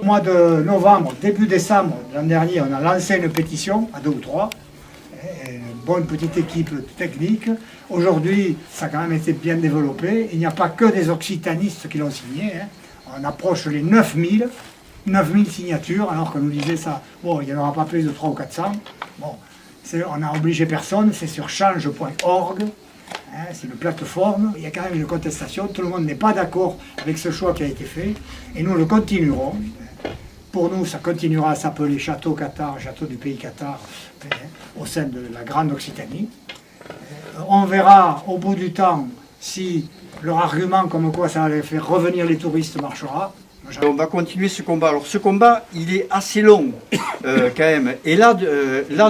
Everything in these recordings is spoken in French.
Au mois de novembre, début décembre l'an dernier, on a lancé une pétition à 2 ou 3. Une bonne petite équipe technique. Aujourd'hui, ça a quand même été bien développé. Il n'y a pas que des occitanistes qui l'ont signé. On approche les 9000 signatures, alors qu'on nous disait ça. Bon, il n'y en aura pas plus de 300 ou 400. Bon, on n'a obligé personne, c'est sur change.org. C'est une plateforme, il y a quand même une contestation, tout le monde n'est pas d'accord avec ce choix qui a été fait, et nous le continuerons. Pour nous, ça continuera à s'appeler Château Qatar, Château du pays Qatar, au sein de la Grande Occitanie. On verra au bout du temps si leur argument comme quoi ça allait faire revenir les touristes marchera. On va continuer ce combat. Alors ce combat, il est assez long quand même. Et là,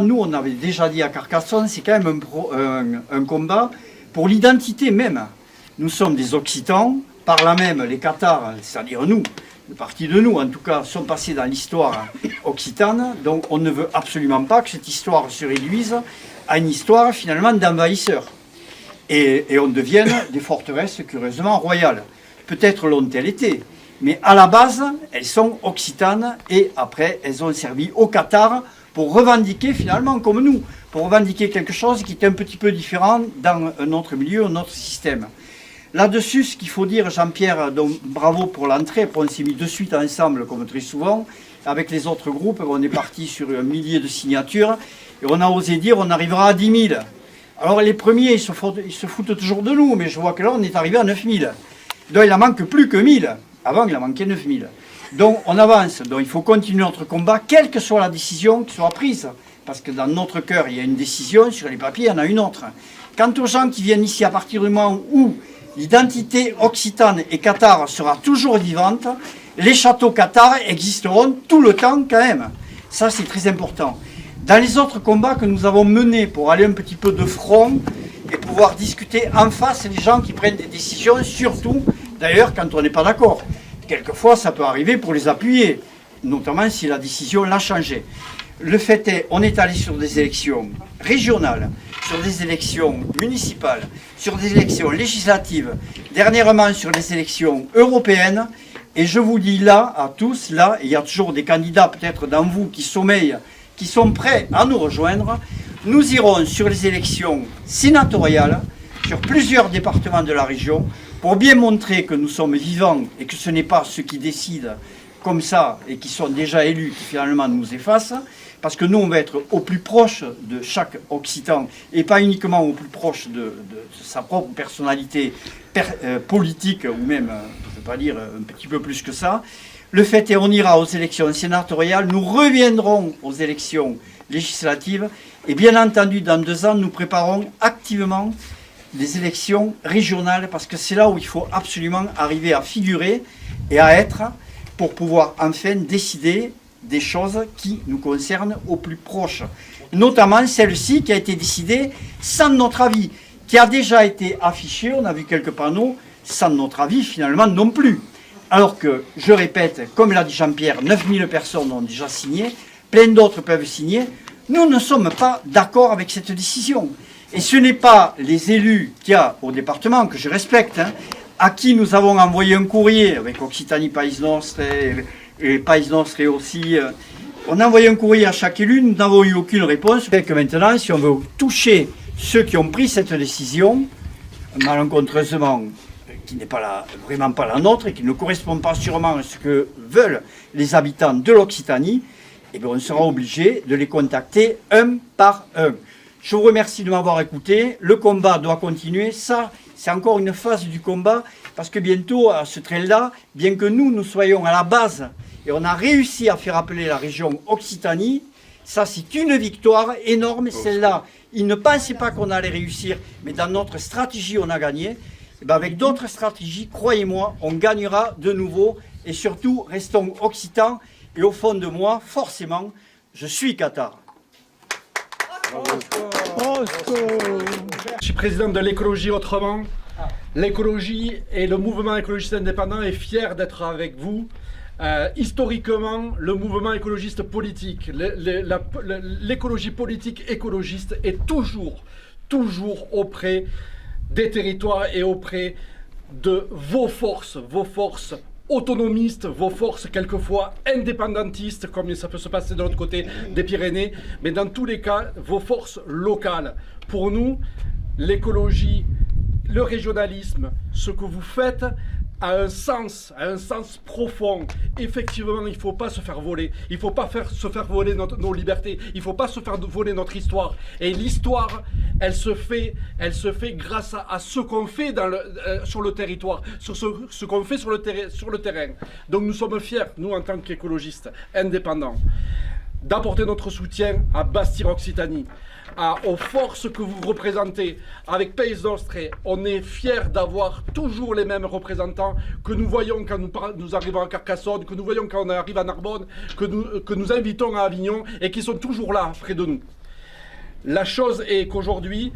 nous, on avait déjà dit à Carcassonne, c'est quand même un combat pour l'identité même. Nous sommes des Occitans, par là même les Cathares, c'est-à-dire nous, une partie de nous en tout cas, sont passés dans l'histoire occitane. Donc on ne veut absolument pas que cette histoire se réduise à une histoire finalement d'envahisseurs. Et on devienne des forteresses curieusement royales. Peut-être l'ont-elles été. Mais à la base, elles sont occitanes et après, elles ont servi au Qatar pour revendiquer finalement comme nous, pour revendiquer quelque chose qui est un petit peu différent dans un autre milieu, un autre système. Là-dessus, ce qu'il faut dire, Jean-Pierre, donc bravo pour l'entrée, on s'est mis de suite ensemble, comme très souvent, avec les autres groupes, on est parti sur 1 millier de signatures, et on a osé dire on arrivera à 10 000. Alors les premiers, ils se foutent toujours de nous, mais je vois que là, on est arrivé à 9 000. Donc il en manque plus que 1 000. Avant, il en manquait 9 000. Donc, on avance. Donc, il faut continuer notre combat, quelle que soit la décision qui soit prise. Parce que dans notre cœur, il y a une décision, sur les papiers, il y en a une autre. Quant aux gens qui viennent ici à partir du moment où l'identité occitane et cathare sera toujours vivante, les châteaux cathares existeront tout le temps quand même. Ça, c'est très important. Dans les autres combats que nous avons menés pour aller un petit peu de front et pouvoir discuter en face des gens qui prennent des décisions, surtout d'ailleurs quand on n'est pas d'accord. Quelquefois ça peut arriver pour les appuyer, notamment si la décision l'a changé. Le fait est, on est allé sur des élections régionales, sur des élections municipales, sur des élections législatives, dernièrement sur des élections européennes, et je vous dis là, à tous, là, il y a toujours des candidats peut-être dans vous qui sommeillent, qui sont prêts à nous rejoindre. Nous irons sur les élections sénatoriales, sur plusieurs départements de la région, pour bien montrer que nous sommes vivants et que ce n'est pas ceux qui décident comme ça et qui sont déjà élus qui finalement nous effacent, parce que nous on va être au plus proche de chaque Occitan et pas uniquement au plus proche de sa propre personnalité politique ou même, je ne veux pas dire un petit peu plus que ça. Le fait est on ira aux élections sénatoriales, nous reviendrons aux élections législatives et bien entendu dans 2 ans nous préparons activement des élections régionales, parce que c'est là où il faut absolument arriver à figurer et à être pour pouvoir enfin décider des choses qui nous concernent au plus proche. Notamment celle-ci qui a été décidée sans notre avis, qui a déjà été affichée, on a vu quelques panneaux, sans notre avis finalement non plus. Alors que, je répète, comme l'a dit Jean-Pierre, 9000 personnes ont déjà signé, plein d'autres peuvent signer, nous ne sommes pas d'accord avec cette décision. Et ce n'est pas les élus qu'il y a au département, que je respecte, à qui nous avons envoyé un courrier, avec Occitanie Pays Nostre et Pays Nostre aussi. On a envoyé un courrier à chaque élu, nous n'avons eu aucune réponse. Et que maintenant, si on veut toucher ceux qui ont pris cette décision, malencontreusement, qui n'est pas vraiment pas la nôtre et qui ne correspond pas sûrement à ce que veulent les habitants de l'Occitanie, eh bien, on sera obligé de les contacter un par un. Je vous remercie de m'avoir écouté. Le combat doit continuer. Ça, c'est encore une phase du combat, parce que bientôt, à ce train-là, bien que nous soyons à la base, et on a réussi à faire appeler la région Occitanie, ça, c'est une victoire énorme. Celle-là, ils ne pensaient pas qu'on allait réussir, mais dans notre stratégie, on a gagné. Et bien, avec d'autres stratégies, croyez-moi, on gagnera de nouveau. Et surtout, restons occitans. Et au fond de moi, forcément, je suis Qatar. Je suis président de l'écologie autrement. L'écologie et le mouvement écologiste indépendant est fier d'être avec vous. Historiquement, le mouvement écologiste politique, l'écologie politique écologiste est toujours auprès des territoires et auprès de vos forces autonomistes, vos forces quelquefois indépendantistes, comme ça peut se passer de l'autre côté des Pyrénées, mais dans tous les cas, vos forces locales. Pour nous, l'écologie, le régionalisme, ce que vous faites a un sens profond. Effectivement, il ne faut pas se faire voler. Il ne faut pas se faire voler nos libertés. Il ne faut pas se faire voler notre histoire. Et l'histoire, elle se fait grâce à ce qu'on fait sur le territoire, sur ce qu'on fait sur le terrain. Donc nous sommes fiers, nous en tant qu'écologistes indépendants, d'apporter notre soutien à Bastir Occitanie, aux forces que vous représentez. Avec Pays Nostre, on est fiers d'avoir toujours les mêmes représentants que nous voyons quand nous arrivons à Carcassonne, que nous voyons quand on arrive à Narbonne, que nous invitons à Avignon et qui sont toujours là, près de nous. La chose est qu'aujourd'hui,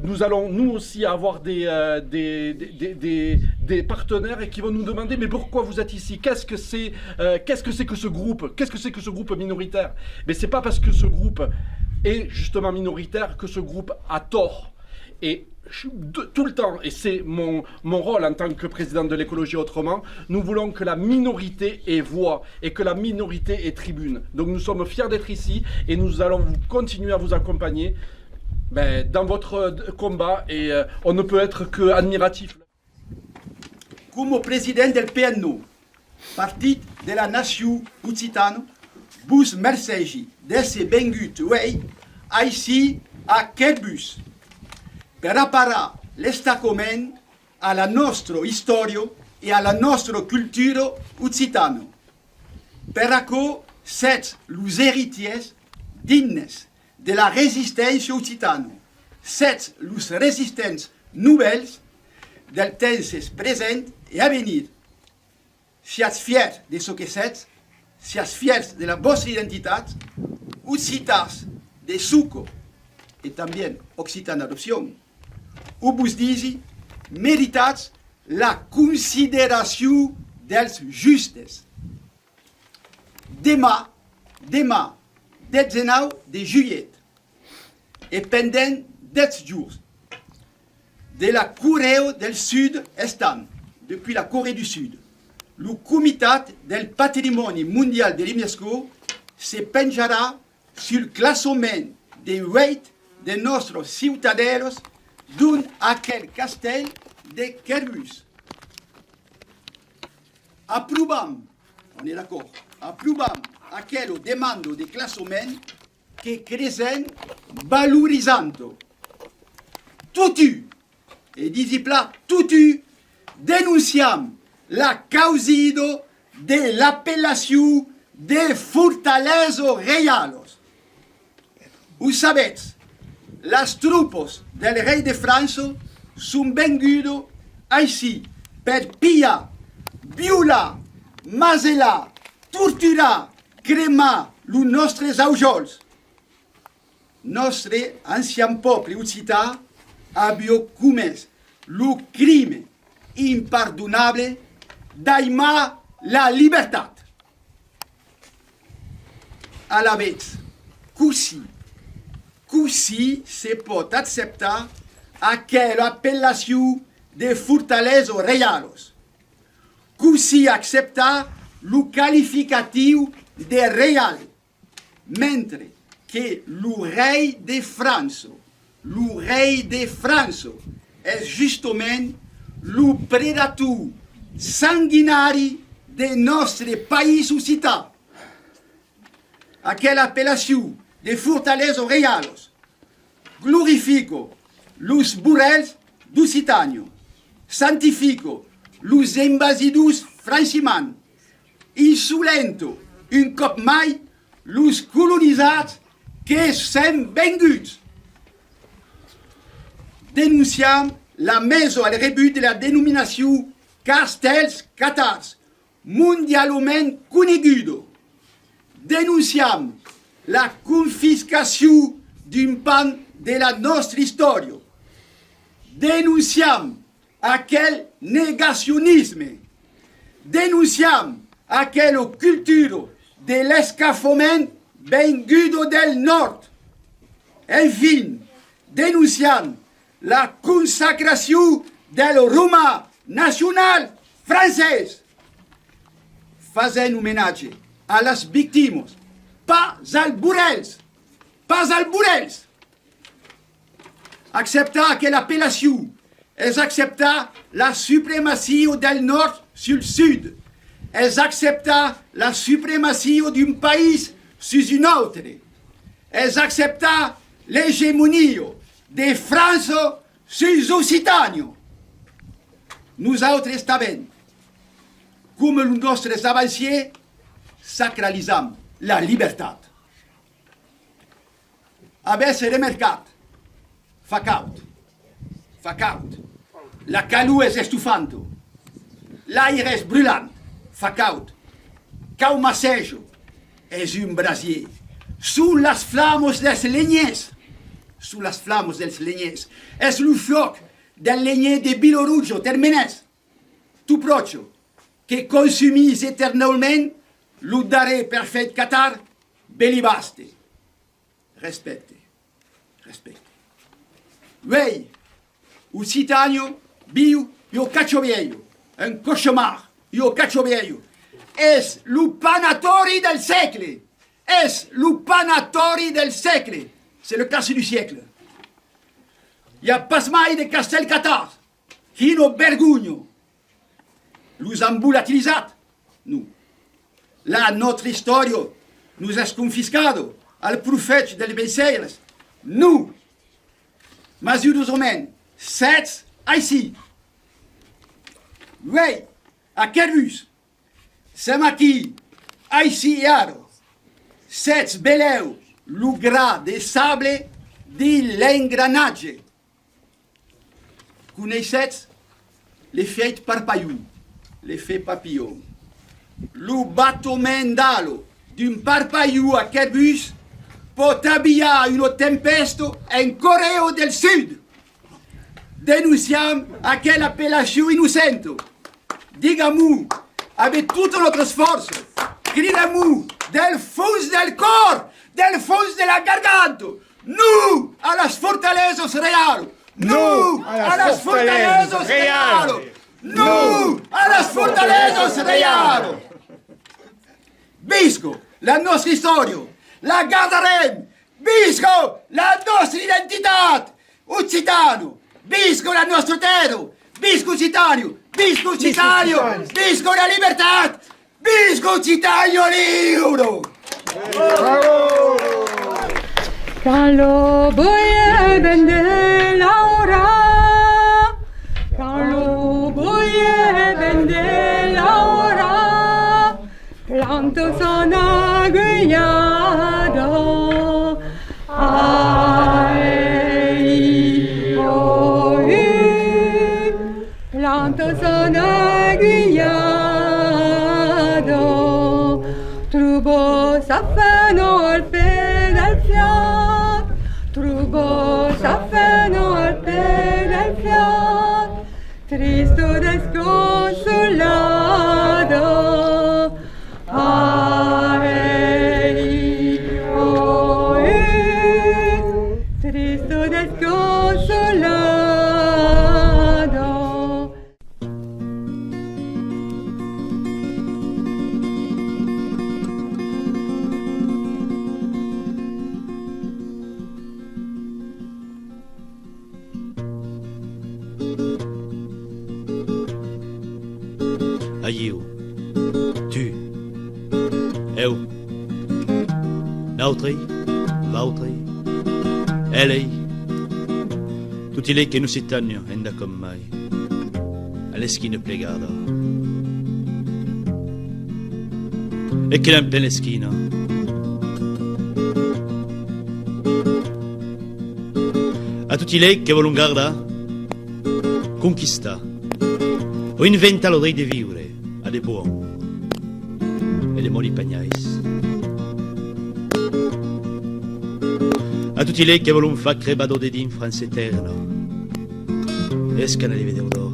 nous allons nous aussi avoir des partenaires et qui vont nous demander mais pourquoi vous êtes ici? Qu'est-ce que c'est que ce groupe? Qu'est-ce que c'est que ce groupe minoritaire? Mais c'est pas parce que ce groupe est justement minoritaire que ce groupe a tort. Et tout le temps, et c'est mon rôle en tant que président de l'écologie autrement, nous voulons que la minorité ait voix et que la minorité ait tribune. Donc nous sommes fiers d'être ici et nous allons continuer à vous accompagner dans votre combat et on ne peut être que admiratif. Como président del PNO, Partit de la Nation Occitano, bus Mercegi desse bengut way, ici a Kerbus, per apparar l'estacomen a la nostra storia e alla nostra cultura occitano. Per acco set los héritiers dignes de la résistance occitano, set los résistants nouvelles del temps present et à venir. Siate fiers de ce que set, siate fiers de la vostra identitat, occitas de suco et también occitana adoption. Où vous dites, méritats la considération dels justes. Demà, 19 de juillet, et pendant 10 jours, de la Corée del Sud estant, depuis la Corée du Sud, le Comitat del Patrimonio Mondial de l'UNESCO se penjarà sur le classement des weight de nostres ciutadans d'un aquel castell de Kerbus. Approuvons, on est d'accord, approuvons aquelle demande de classement que creixen valorisant tutu, et disipla tutu, dénonçant la causido de l'appellation de fortalezas reiales. Vous savez, las troupes del rei de France sont vengudes ici per pillar, violar, mazelar, torturar, cremar los nostres aujols. Nostre ancien peuple occità avió comès le crime impardonnable d'aimar la libertat. À la vez, così se pot acceptar aquella appellation de fortalezas reiales. Così acceptar lo qualificatiu de real, mentre que le rei de France est justement le prédateur sanguinari de notre pays occitan. Aquella appellation de fortalezas reiales glorifico los burrels d'Occitània, santifico los invasidus francimans, insulento un cop mai los colonisats que s'hem venguts. Denunciam la mesa al rebut de la denominació castells catars, mondialment coneguda. Denunciam la confiscació d'un pan de la nostra història. Denunciam aquel negacionisme. Denunciam aquella cultura de l'escafament venguda del nord. Enfin, denunciam la consacració del romà nacional francès. Fazendo homenagem a las víctimas, pas al Burels, pas al Burels. Acceptar que l'appellation est accepter la suprématie del nord sur le sud. Est accepter la suprématie d'un pays sur un autre. Est accepter l'hégémonie de France sur l'Occitanie. Nous autres estaven, comme nos avanciers, sacralisons la liberté. Avesse remarcat, facaut, la calou es estufando, l'aire es brûlant, facaut, caumacejo es un brasier, sous las flamos des leñes, es le foc del leñer de Bilorujo, termenes, tu procho, que consumis éternellement, lo daré perfect Qatar, belibaste. Respecte. Wey, Occitano, bio, io caccio vieio, un cauchemar, io caccio vieio. Es l'upanatori del siècle. C'est le cas du siècle. Il n'y a pas mai de Castelcatar, Hino Bergugno. Nous avons volatiliser, nous. Là, notre histoire nous est confiscado al prophète del Messias. Nous. Mas nous hommes, 7 ici. Oui, à Kerbus. C'est qui, ici et aro. 7 beleu, le gras de sable de l'engranage. Connaissez l'effet l'effet papillon. Le battement d'alo d'un parpaillou à Kerbus pot habiller une tempête en Corée del Sud. Dénoncions à quelle appellation innocente. Diga-nous, avec toute notre force, crie-nous del fond del corps, del fond de la garganta. Nous, à las fortalezas reales. Nous, à las fortalezas reales. Nous, à las fortalezas reales. Visco, la nostra storia, la guardarem. Visco, la nostra identità. Occitano, visco la nostra terra. Visco Occitanio, visco Occitanio, visco la libertà. Visco Occitanio libro. Carlo voy vender ahora, Carlo voy vender ahora, plantos son aguillado, ay, oí, plantos son aguillado, trubo safano al pie del fiat, trubo safano al pie del fiat, tristo desconsolado, ay, oí, tristo desconsolado. Aiu, tu, eu, nautri, vautri, elei, tutti lei che non si tanno enda come mai, all'eschina plegata, e che non per l'eschina, a tutti lei che vogliono guardare, conquista, o inventa lo rei di vivere, a des buons et des moli pagnais. A tutti lei che vogliono far crebado de din France eterna, escano di vedere d'oro.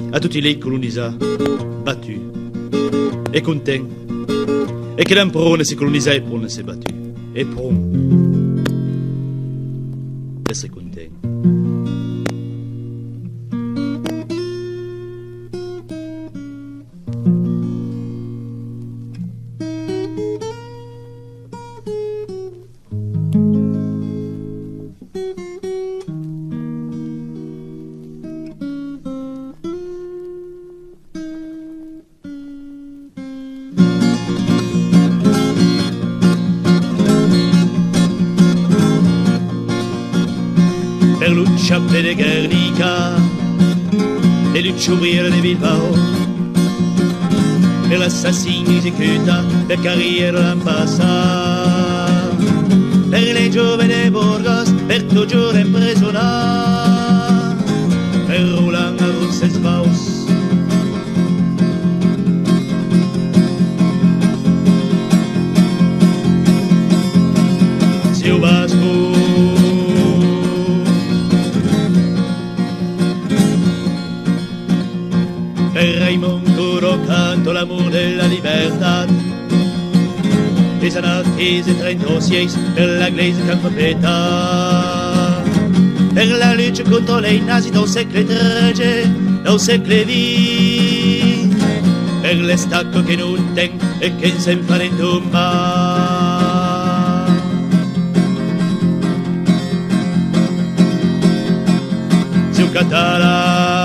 A tutti lei colonisa, battu, e content, e che l'improne si colonisa e prone si battu, e pron, essere content. Chica, le luci ouvriere di Bilbao, per l'assassino esecuta per carriera l'an passato, per le giovani Burgos per toujours impressionati, per Roland a Roncesvalles. Seu Vasco, per Raymond Curo canto l'amour de la libertà, les anarchistes et 36 per la Glaise Campopeta, per la lutte contre les nazis dans le siècle XIII, dans le siècle XX, per l'estacco che non ten e che s'enfla in tomba. Seu català,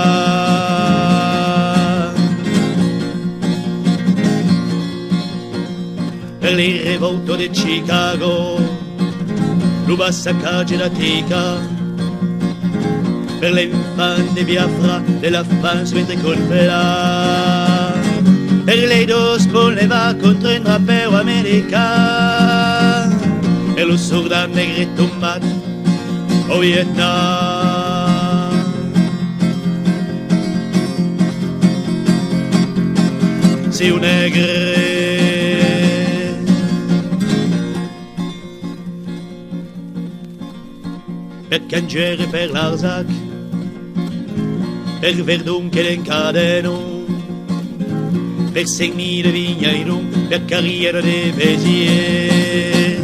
per il rivolto di Chicago, lo massacraggio da Tica, per l'infante Biafra della France mentre colpera, per le dos poleva contro un rappeur americano, e lo sorda negretto mat au Vietnam. C'est un negre per Cangiere, per l'Arzac, per Verdun che l'Encadeno, per Segni de Vigneron, per Carriera de Béziers,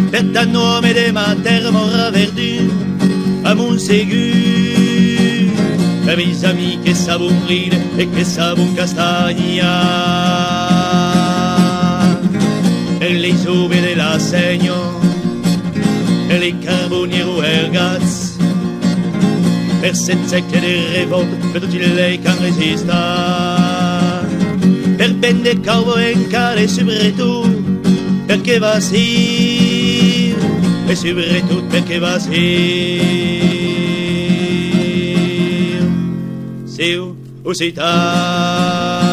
per Dan nome de ma terre Mora Verdun, a Montségur, per mes amis che savon rire e che savon castagna, per les ove della Segno, per les carboniero ergats, per set secte de revolte, per tutti lei can resista, per ben de cowboy en cale soprattutto, perché va sì, e soprattutto perché va sì. Seu Occità.